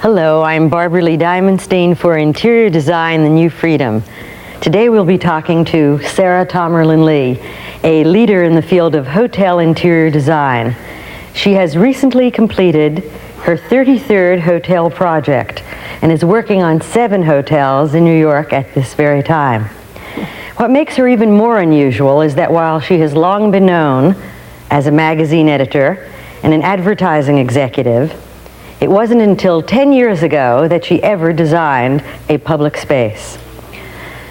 Hello, I'm Barbara Lee Diamonstein for Interior Design, The New Freedom. Today we'll be talking to Sarah Tomerlin Lee, a leader in the field of hotel interior design. She has recently completed her 33rd hotel project and is working on 7 hotels in New York at this very time. What makes her even more unusual is that while she has long been known as a magazine editor and an advertising executive, it wasn't until 10 years ago that she ever designed a public space.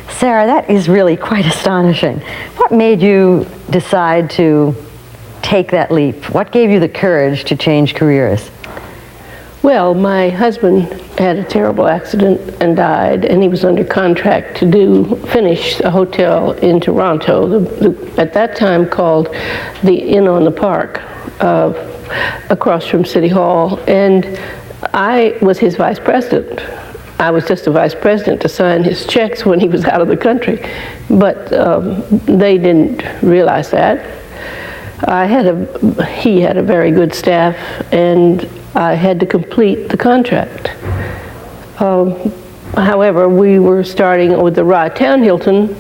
Sarah, that is really quite astonishing. What made you decide to take that leap? What gave you the courage to change careers? Well, my husband had a terrible accident and died, and he was under contract to finish a hotel in Toronto, at that time called the Inn on the Park, across from City Hall, and I was his vice president. I was just a vice president to sign his checks when he was out of the country, but they didn't realize that. He had a very good staff, and I had to complete the contract. However, we were starting with the Rye Town Hilton,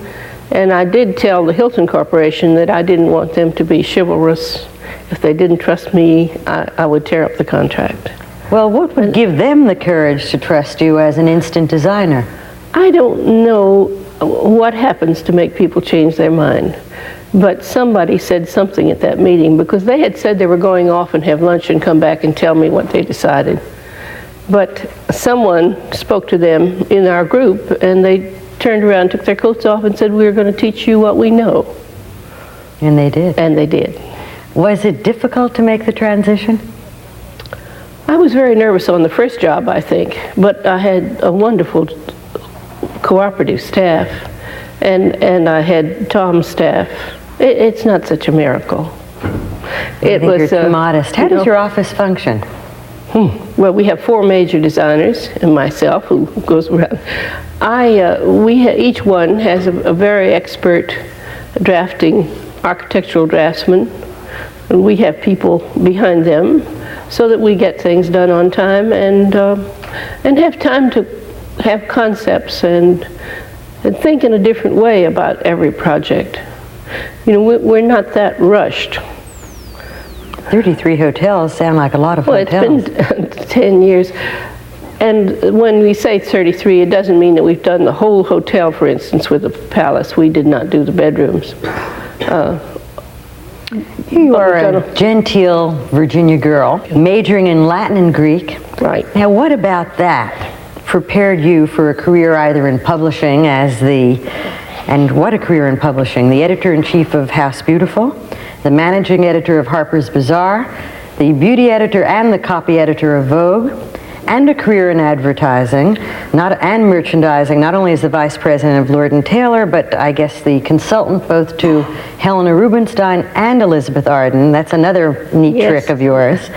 and I did tell the Hilton Corporation that I didn't want them to be chivalrous. If they didn't trust me, I would tear up the contract. Well, what would give them the courage to trust you as an instant designer? I don't know what happens to make people change their mind, but somebody said something at that meeting, because they had said they were going off and have lunch and come back and tell me what they decided. But someone spoke to them in our group, and they turned around, took their coats off, and said, "We're going to teach you what we know." And they did. And they did. Was it difficult to make the transition? I was very nervous on the first job, I think, but I had a wonderful cooperative staff, and I had Tom's staff. It's not such a miracle. I think you're too modest. How does your office function? Well, we have 4 major designers and myself, who goes around. Each one has a very expert drafting, architectural draftsman, and we have people behind them so that we get things done on time and have time to have concepts and think in a different way about every project. You know, we're not that rushed. 33 hotels sound like a lot of hotels. It's been 10 years. And when we say 33, it doesn't mean that we've done the whole hotel, for instance, with the Palace. We did not do the bedrooms. You are a genteel Virginia girl, majoring in Latin and Greek. Right. Now, what about that prepared you for a career either in publishing and what a career in publishing, the editor-in-chief of House Beautiful, the managing editor of Harper's Bazaar, the beauty editor and the copy editor of Vogue, and a career in advertising and merchandising, not only as the vice president of Lord & Taylor, but I guess the consultant both to Helena Rubinstein and Elizabeth Arden. That's another neat trick of yours.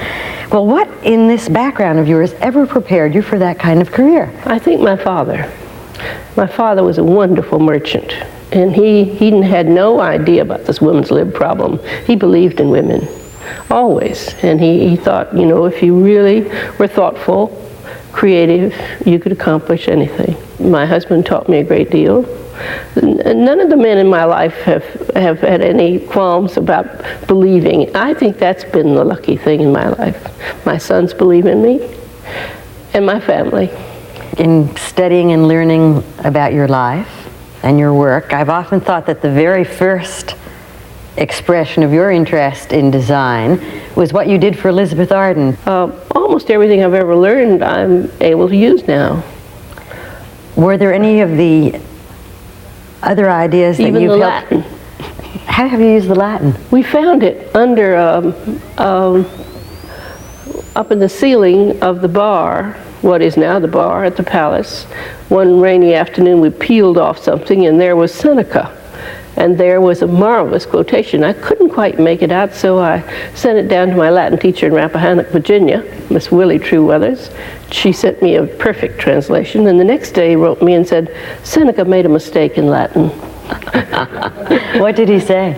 Well, what in this background of yours ever prepared you for that kind of career? I think my father. My father was a wonderful merchant, and he had no idea about this women's lib problem. He believed in women. Always. And he thought, you know, if you really were thoughtful, creative, you could accomplish anything. My husband taught me a great deal. None of the men in my life have had any qualms about believing. I think that's been the lucky thing in my life. My sons believe in me, and my family. In studying and learning about your life and your work, I've often thought that the very first expression of your interest in design was what you did for Elizabeth Arden. Almost everything I've ever learned I'm able to use now. Were there any of the other ideas that Even you've the helped? Latin. How have you used the Latin? We found it under up in the ceiling of the bar, what is now the bar at the Palace. One rainy afternoon we peeled off something, and there was Seneca. And there was a marvelous quotation. I couldn't quite make it out, so I sent it down to my Latin teacher in Rappahannock, Virginia, Miss Willie Trueweathers. She sent me a perfect translation, and the next day he wrote me and said, Seneca made a mistake in Latin. What did he say?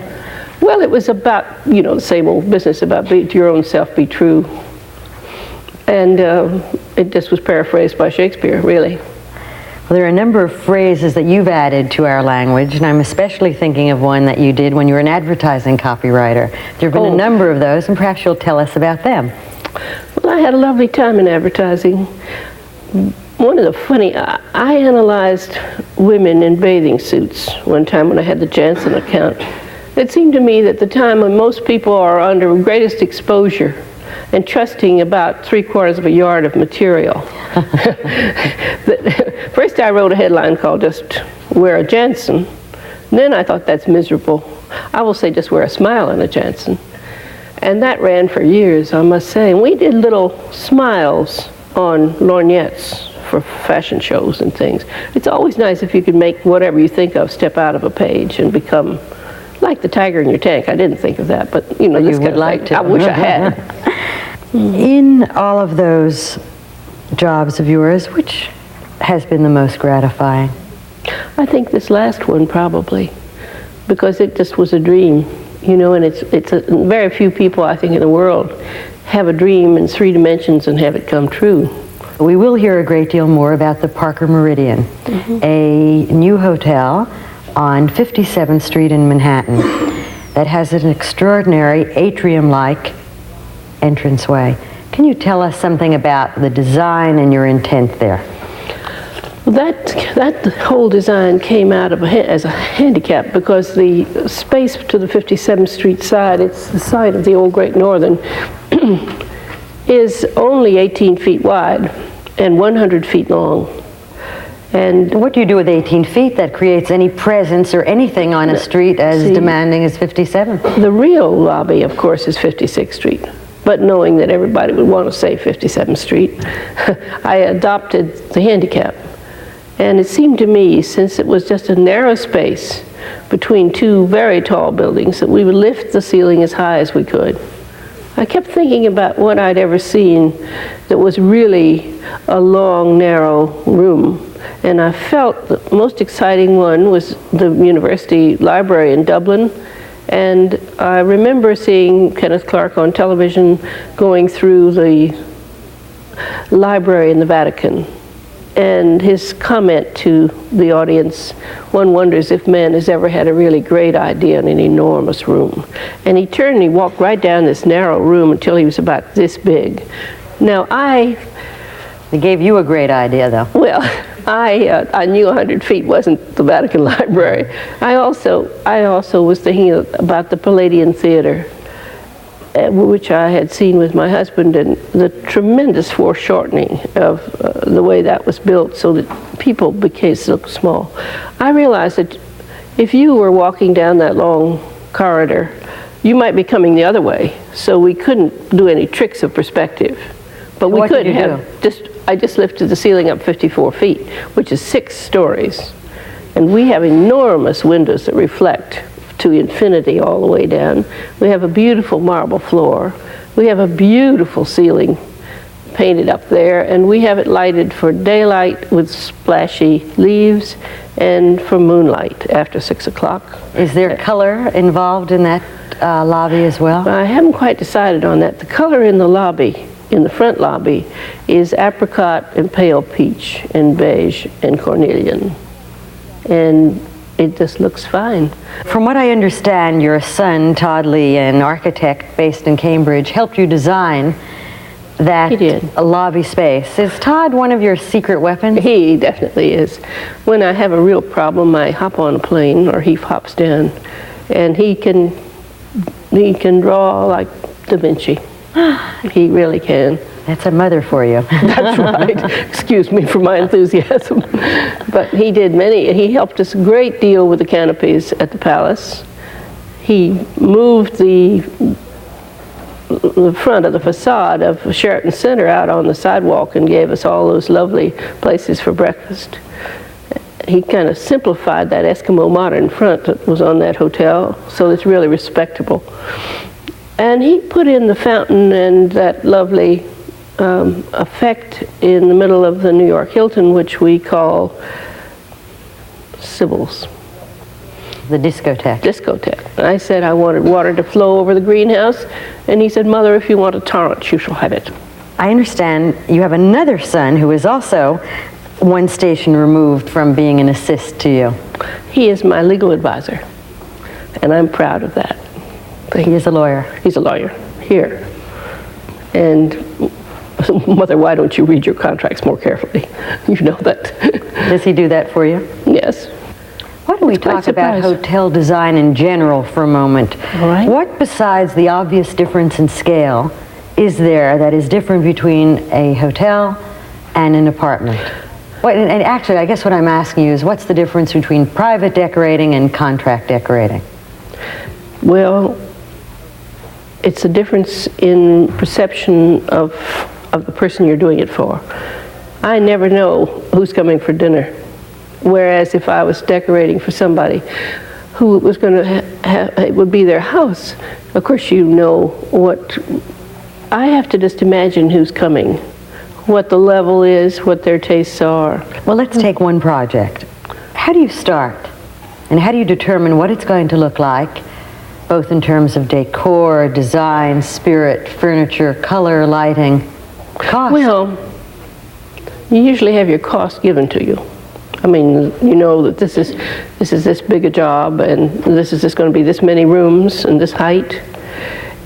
Well, it was about, you know, the same old business about be to your own self be true. And it just was paraphrased by Shakespeare, really. Well, there are a number of phrases that you've added to our language, and I'm especially thinking of one that you did when you were an advertising copywriter. There have been a number of those, and perhaps you'll tell us about them. Well, I had a lovely time in advertising. One of the funny, I analyzed women in bathing suits one time when I had the Janssen account. It seemed to me that the time when most people are under greatest exposure and trusting about 3/4 of a yard of material. First I wrote a headline called "Just Wear a Janssen." Then I thought, that's miserable. I will say just wear a smile and a Janssen. And that ran for years, I must say. And we did little smiles on lorgnettes for fashion shows and things. It's always nice if you could make whatever you think of step out of a page and become like the tiger in your tank. I didn't think of that, but you know, you would like to. I wish I had. In all of those jobs of yours, which has been the most gratifying? I think this last one probably, because it just was a dream, you know, and very few people, I think, in the world have a dream in 3 dimensions and have it come true. We will hear a great deal more about the Parker Meridian, a new hotel on 57th Street in Manhattan that has an extraordinary atrium-like entranceway. Can you tell us something about the design and your intent there? That whole design came out of as a handicap, because the space to the 57th Street side, it's the site of the old Great Northern, is only 18 feet wide and 100 feet long. And what do you do with 18 feet that creates any presence or anything on a street as demanding as 57th? The real lobby, of course, is 56th Street. But knowing that everybody would want to say 57th Street, I adopted the handicap. And it seemed to me, since it was just a narrow space between 2 very tall buildings, that we would lift the ceiling as high as we could. I kept thinking about what I'd ever seen that was really a long, narrow room. And I felt the most exciting one was the University Library in Dublin. And I remember seeing Kenneth Clark on television going through the library in the Vatican. And his comment to the audience, one wonders if man has ever had a really great idea in an enormous room. And he turned and he walked right down this narrow room until he was about this big. Now They gave you a great idea, though. Well, I knew 100 feet wasn't the Vatican Library. I also was thinking about the Palladian Theater, which I had seen with my husband, and the tremendous foreshortening of the way that was built so that people became so small. I realized that if you were walking down that long corridor, you might be coming the other way, so we couldn't do any tricks of perspective. But we could have I just lifted the ceiling up 54 feet, which is 6 stories. And we have enormous windows that reflect to infinity all the way down. We have a beautiful marble floor. We have a beautiful ceiling painted up there, and we have it lighted for daylight with splashy leaves and for moonlight after 6 o'clock. Is there color involved in that lobby as well? I haven't quite decided on that. The color in the lobby, in the front lobby, is apricot and pale peach and beige and cornelian. And it just looks fine. From what I understand, your son, Todd Lee, an architect based in Cambridge, helped you design that lobby space. Is Todd one of your secret weapons? He definitely is. When I have a real problem, I hop on a plane, or he hops down, and he can draw like Da Vinci. He really can. That's a mother for you. That's right. Excuse me for my enthusiasm. But he did he helped us a great deal with the canopies at the palace. He moved the front of the facade of Sheraton Center out on the sidewalk and gave us all those lovely places for breakfast. He kind of simplified that Eskimo modern front that was on that hotel, so it's really respectable. And he put in the fountain and that lovely effect in the middle of the New York Hilton, which we call Sybil's. The discotheque. Discotheque. I said I wanted water to flow over the greenhouse, and he said, "Mother, if you want a torrent, you shall have it." I understand you have another son who is also one station removed from being an assist to you. He is my legal advisor, and I'm proud of that. He is a lawyer. He's a lawyer here. And Mother, why don't you read your contracts more carefully? You know that. Does he do that for you? Yes. Why don't we talk about hotel design in general for a moment? All right. What, besides the obvious difference in scale, is there that is different between a hotel and an apartment? And actually, I guess what I'm asking you is, what's the difference between private decorating and contract decorating? Well, it's a difference in perception of the person you're doing it for. I never know who's coming for dinner. Whereas if I was decorating for somebody who was going to it would be their house, of course you know what. I have to just imagine who's coming, what the level is, what their tastes are. Well, let's take one project. How do you start? And how do you determine what it's going to look like, both in terms of decor, design, spirit, furniture, color, lighting, cost? Well, you usually have your cost given to you. I mean, you know that this is this big a job, and this is just going to be this many rooms and this height.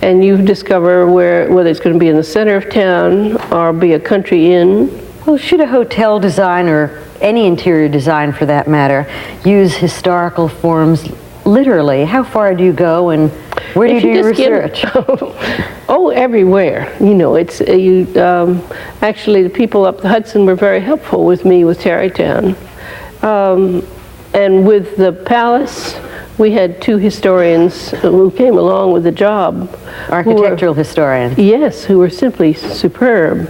And you discover whether it's going to be in the center of town or be a country inn. Well, should a hotel design, or any interior design for that matter, use historical forms literally? How far do you go, and where do you do your research? Oh, everywhere. You know, it's actually the people up the Hudson were very helpful with me with Tarrytown. And with the Palace, we had two historians who came along with the job. Architectural historians. Yes, who were simply superb.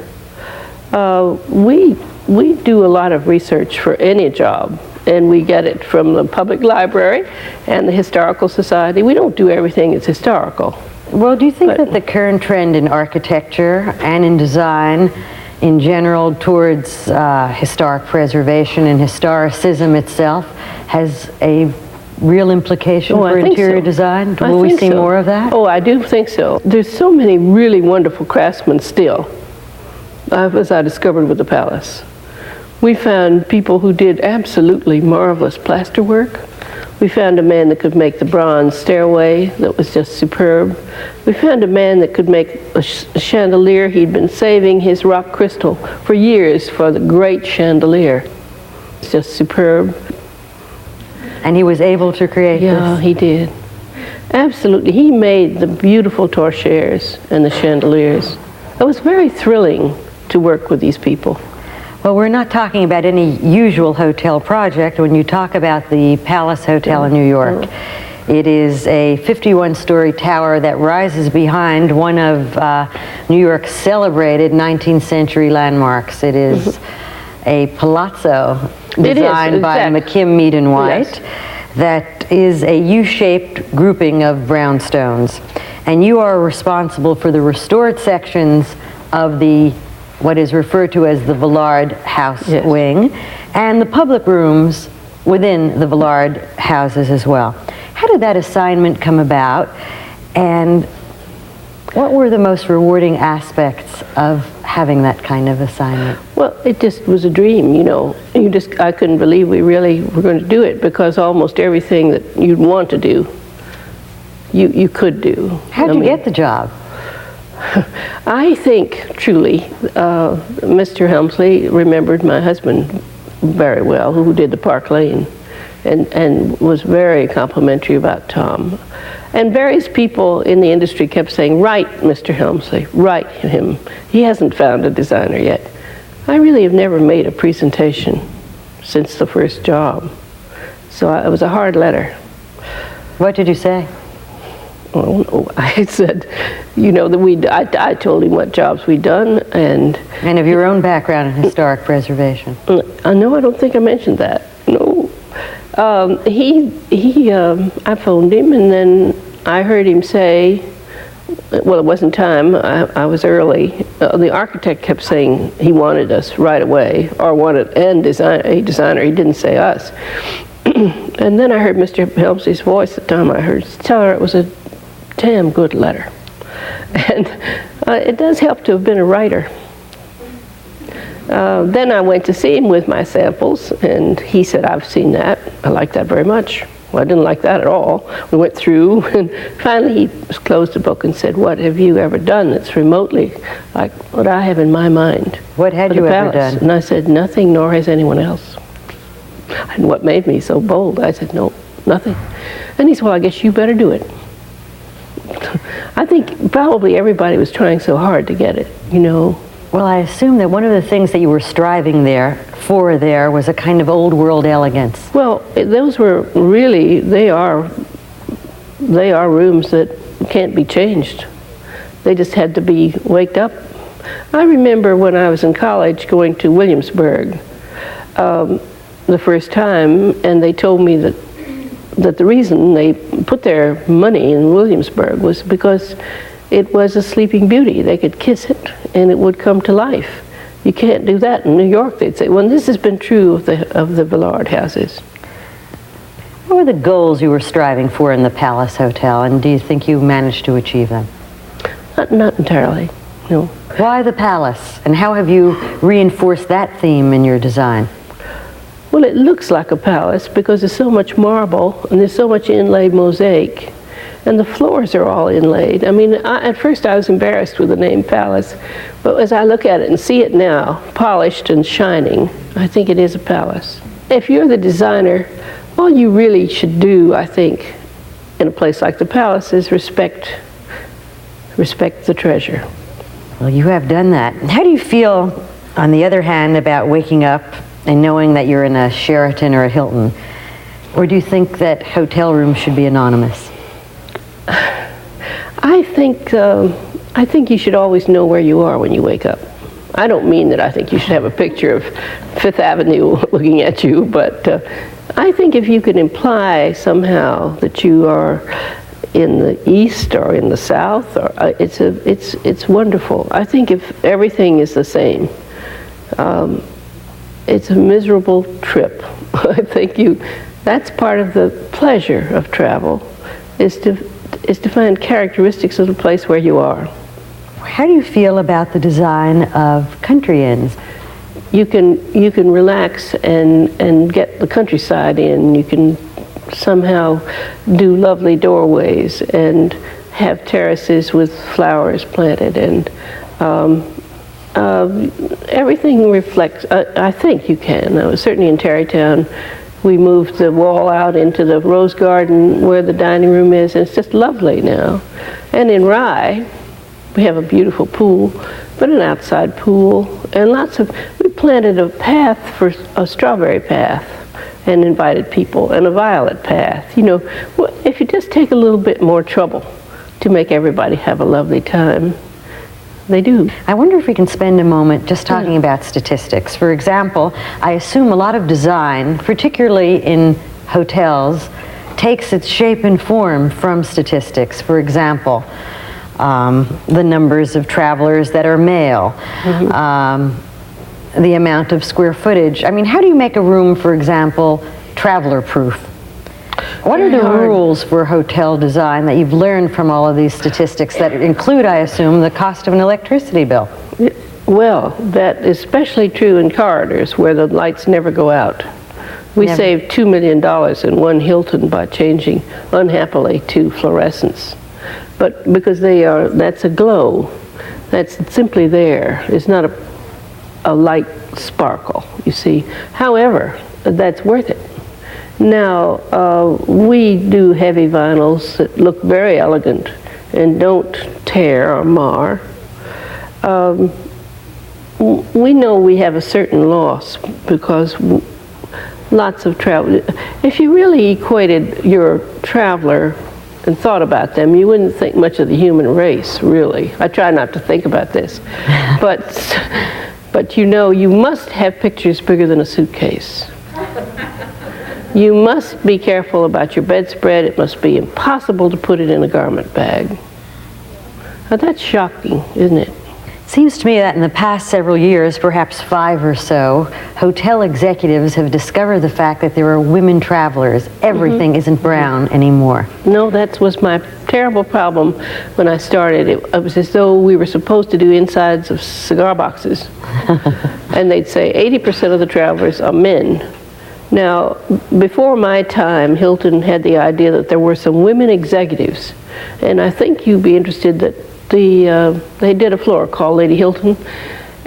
We do a lot of research for any job, and we get it from the public library and the Historical Society. We don't do everything that's historical. Well, do you think that the current trend in architecture and in design in general towards historic preservation and historicism itself has a real implication for interior design? Will we see more of that? Oh, I do think so. There's so many really wonderful craftsmen still, as I discovered with the Palace. We found people who did absolutely marvelous plasterwork. We found a man that could make the bronze stairway that was just superb. We found a man that could make a chandelier. He'd been saving his rock crystal for years for the great chandelier. It's just superb. And he was able to create this? Yeah, he did. Absolutely. He made the beautiful torchairs and the chandeliers. It was very thrilling to work with these people. Well, we're not talking about any usual hotel project. When you talk about the Palace Hotel in New York, it is a 51-story tower that rises behind one of New York's celebrated 19th century landmarks. It is a palazzo designed by McKim, Mead and White, that is a U-shaped grouping of brownstones. And you are responsible for the restored sections of the what is referred to as the Villard House wing, and the public rooms within the Villard houses as well. How did that assignment come about, and what were the most rewarding aspects of having that kind of assignment? Well, it just was a dream, you know. I couldn't believe we really were going to do it, because almost everything that you'd want to do, you could do. How did you get the job? I think, truly, Mr. Helmsley remembered my husband very well, who did the Park Lane, and was very complimentary about Tom. And various people in the industry kept saying, "Write Mr. Helmsley, write him. He hasn't found a designer yet." I really have never made a presentation since the first job, so it was a hard letter. What did you say? Oh, I said, you know, that I told him what jobs we'd done, and of your own background in historic preservation. No, I don't think I mentioned that. No, I phoned him, and then I heard him say, well, it wasn't time. I was early. The architect kept saying he wanted us right away, or wanted a designer. He didn't say us. And then I heard Mr. Helmsley's voice at the time. I heard tell her it was a damn good letter. And it does help to have been a writer. Then I went to see him with my samples, and he said, "I've seen that. I like that very much." Well, I didn't like that at all. We went through, and finally he closed the book and said, "What have you ever done that's remotely like what I have in my mind?" What had you ever done? And I said, "Nothing, nor has anyone else." And what made me so bold, I said, "No, nothing." And he said, "Well, I guess you better do it." I think probably everybody was trying so hard to get it, you know. Well, I assume that one of the things that you were striving for there was a kind of old world elegance. Well, those were really, they are rooms that can't be changed. They just had to be waked up. I remember when I was in college going to Williamsburg the first time, and they told me that the reason they put their money in Williamsburg was because it was a sleeping beauty. They could kiss it and it would come to life. You can't do that in New York, they'd say. Well, this has been true of the Villard houses. What were the goals you were striving for in the Palace Hotel, and do you think you managed to achieve them? Not entirely, no. Why the Palace, and how have you reinforced that theme in your design? Well, it looks like a palace because there's so much marble and there's so much inlaid mosaic. And the floors are all inlaid. I mean, at first I was embarrassed with the name palace, but as I look at it and see it now, polished and shining, I think it is a palace. If you're the designer, all you really should do, I think, in a place like the palace is respect the treasure. Well, you have done that. How do you feel, on the other hand, about waking up and knowing that you're in a Sheraton or a Hilton? Or do you think that hotel rooms should be anonymous? I think you should always know where you are when you wake up. I don't mean that I think you should have a picture of Fifth Avenue looking at you, but I think if you can imply somehow that you are in the East or in the South, or it's wonderful. I think if everything is the same, it's a miserable trip. I think that's part of the pleasure of travel, is to find characteristics of the place where you are. How do you feel about the design of country inns? You can relax and get the countryside in. You can somehow do lovely doorways and have terraces with flowers planted, and everything reflects. I think you can. Certainly in Tarrytown, we moved the wall out into the rose garden where the dining room is, and it's just lovely now. And in Rye, we have a beautiful pool, but an outside pool, and we planted a path, for a strawberry path, and invited people, and a violet path. You know, if you just take a little bit more trouble to make everybody have a lovely time, they do. I wonder if we can spend a moment just talking about statistics. For example, I assume a lot of design, particularly in hotels, takes its shape and form from statistics. For example, the numbers of travelers that are male, the amount of square footage. I mean, how do you make a room, for example, traveler-proof? What are the rules for hotel design that you've learned from all of these statistics that include, I assume, the cost of an electricity bill? Well, that is especially true in corridors where the lights never go out. We saved $2 million in one Hilton by changing, unhappily, to fluorescence. But because that's a glow, that's simply there. It's not a light sparkle, you see. However, that's worth it. Now, we do heavy vinyls that look very elegant and don't tear or mar. We know we have a certain loss because lots of travel. If you really equated your traveler and thought about them, you wouldn't think much of the human race, really. I try not to think about this. But you know, you must have pictures bigger than a suitcase. You must be careful about your bedspread. It must be impossible to put it in a garment bag. Now, that's shocking, isn't it? Seems to me that in the past several years, perhaps 5 or so, hotel executives have discovered the fact that there are women travelers. Everything isn't brown anymore. No, that was my terrible problem when I started. It was as though we were supposed to do insides of cigar boxes. And they'd say 80% of the travelers are men. Now, before my time, Hilton had the idea that there were some women executives. And I think you'd be interested that they did a floor called Lady Hilton,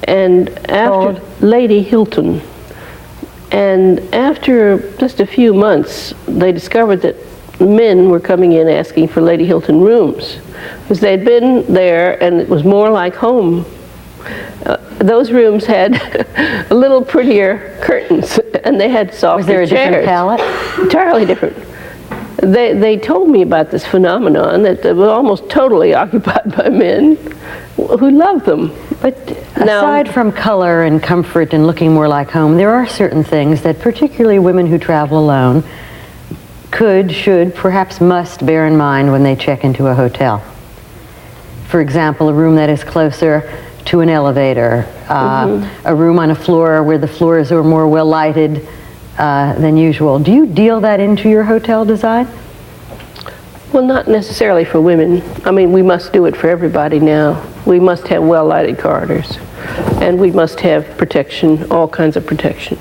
and after Lady Hilton, and after just a few months, they discovered that men were coming in asking for Lady Hilton rooms, because they'd been there and it was more like home. Those rooms had a little prettier curtains, and they had softer chairs. Was there a different palette? Entirely different. They told me about this phenomenon that they were almost totally occupied by men who loved them. But aside from color and comfort and looking more like home, there are certain things that particularly women who travel alone could, should, perhaps must bear in mind when they check into a hotel. For example, a room that is closer to an elevator, a room on a floor where the floors are more well lighted than usual. Do you deal that into your hotel design? Well, not necessarily for women. I mean, we must do it for everybody now. We must have well-lighted corridors, and we must have protection, all kinds of protection.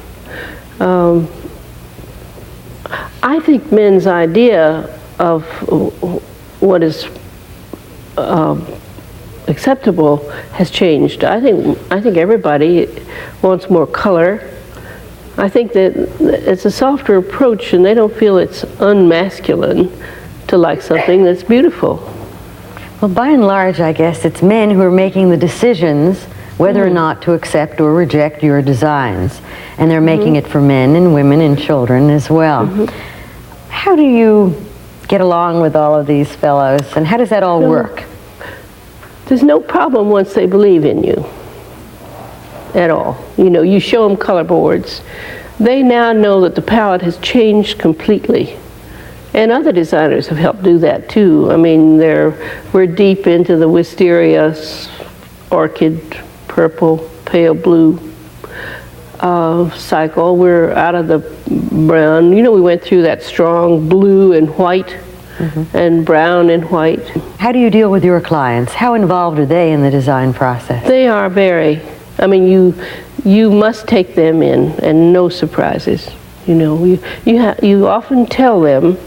I think men's idea of what is acceptable has changed. I think everybody wants more color. I think that it's a softer approach, and they don't feel it's unmasculine to like something that's beautiful. Well, by and large, I guess it's men who are making the decisions whether or not to accept or reject your designs. And they're making it for men and women and children as well. How do you get along with all of these fellows, and how does that all work? There's no problem once they believe in you at all. You know, you show them color boards. They now know that the palette has changed completely. And other designers have helped do that too. I mean, we're deep into the wisteria, orchid, purple, pale blue cycle. We're out of the brown. You know, we went through that strong blue and white and brown and white. How do you deal with your clients? How involved are they in the design process? They are very. I mean, you must take them in, and no surprises. You know, you often tell them,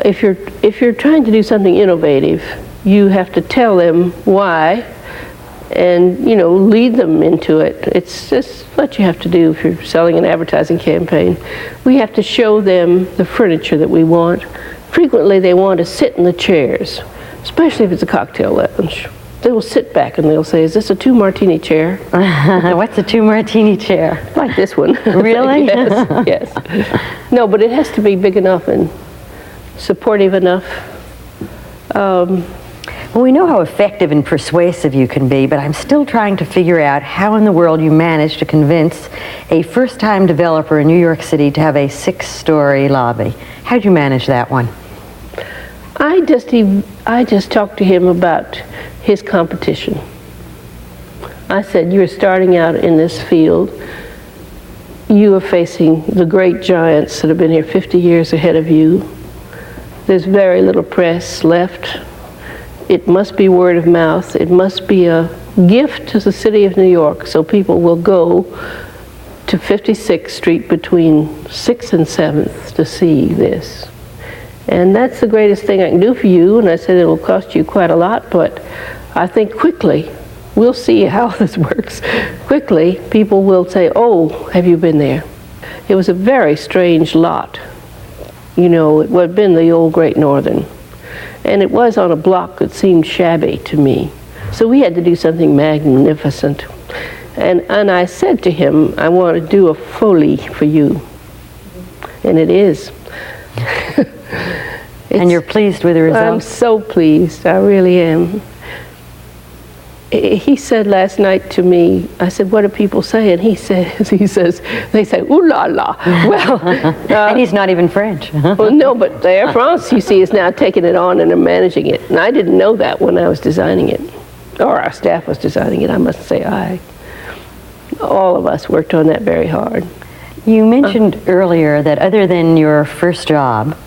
if you're trying to do something innovative, you have to tell them why, and you know, lead them into it. It's just what you have to do if you're selling an advertising campaign. We have to show them the furniture that we want. Frequently, they want to sit in the chairs, especially if it's a cocktail lounge. They will sit back and they'll say, "Is this a 2-martini chair?" What's a 2-martini chair? Like this one. Really? Yes, yes. No, but it has to be big enough and supportive enough. Well, we know how effective and persuasive you can be, but I'm still trying to figure out how in the world you managed to convince a first-time developer in New York City to have a 6-story lobby. How'd you manage that one? I just talked to him about his competition. I said, "You're starting out in this field. You are facing the great giants that have been here 50 years ahead of you. There's very little press left. It must be word of mouth. It must be a gift to the city of New York, so people will go to 56th Street between 6th and 7th to see this. And that's the greatest thing I can do for you." And I said, "It'll cost you quite a lot, but I think quickly, we'll see how this works. Quickly, people will say, 'Oh, have you been there?'" It was a very strange lot. You know, it had been the old Great Northern. And it was on a block that seemed shabby to me. So we had to do something magnificent. And I said to him, "I want to do a folie for you." And it is. And you're pleased with the results? I'm so pleased. I really am. He said last night to me, I said, "What do people say?" And he says, they say, "Ooh la la." Well, and he's not even French. Well, no, but Air France, you see, is now taking it on and are managing it. And I didn't know that when I was designing it. or our staff was designing it, I must say. All of us worked on that very hard. You mentioned earlier that other than your first job,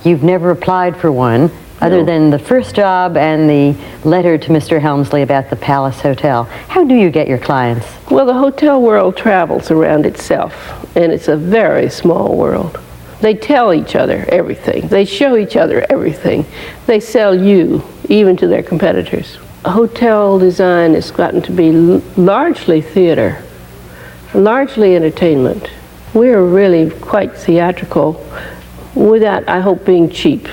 you've never applied for one, other than the first job and the letter to Mr. Helmsley about the Palace Hotel. How do you get your clients? Well, the hotel world travels around itself, and it's a very small world. They tell each other everything. They show each other everything. They sell you, even to their competitors. Hotel design has gotten to be largely theater, largely entertainment. We're really quite theatrical without, I hope, being cheap.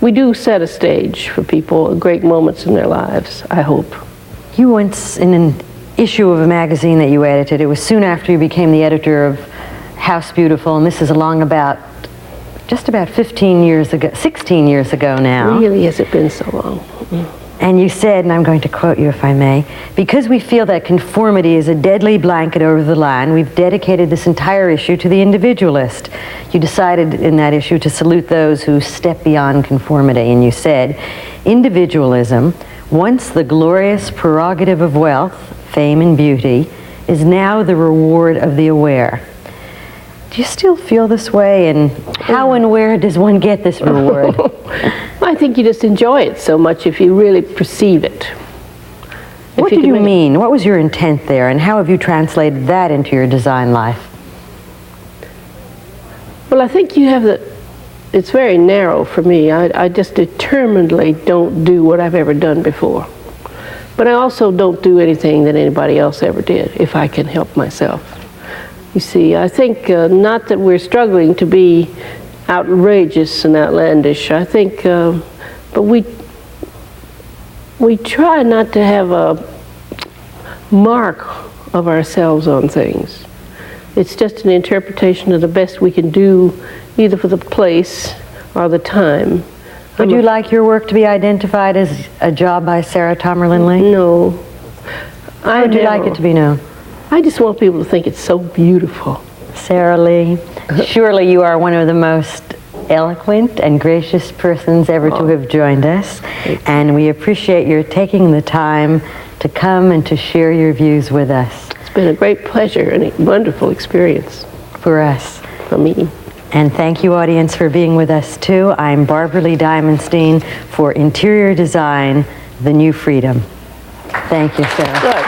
We do set a stage for people, great moments in their lives, I hope. You once, in an issue of a magazine that you edited, it was soon after you became the editor of House Beautiful, and this is just about 15 years ago, 16 years ago now. Really, has it been so long? And you said, and I'm going to quote you if I may, because we feel that conformity is a deadly blanket over the land, we've dedicated this entire issue to the individualist. You decided in that issue to salute those who step beyond conformity, and you said, individualism, once the glorious prerogative of wealth, fame, and beauty, is now the reward of the aware. Do you still feel this way, and how and where does one get this reward? I think you just enjoy it so much if you really perceive it. What did you mean? What was your intent there, and how have you translated that into your design life? Well, I think you have it's very narrow for me. I just determinedly don't do what I've ever done before. But I also don't do anything that anybody else ever did, if I can help myself. You see, I think not that we're struggling to be outrageous and outlandish. I think, but we try not to have a mark of ourselves on things. It's just an interpretation of the best we can do, either for the place or the time. Would you like your work to be identified as a job by Sarah Tomerlin Lee? No. How would you like it to be known? I just want people to think it's so beautiful. Sarah Lee, surely you are one of the most eloquent and gracious persons ever to have joined us, and we appreciate your taking the time to come and to share your views with us. It's been a great pleasure and a wonderful experience. For us. For me. And thank you, audience, for being with us too. I'm Barbara Lee Diamonstein for Interior Design, The New Freedom. Thank you, Sarah. Good.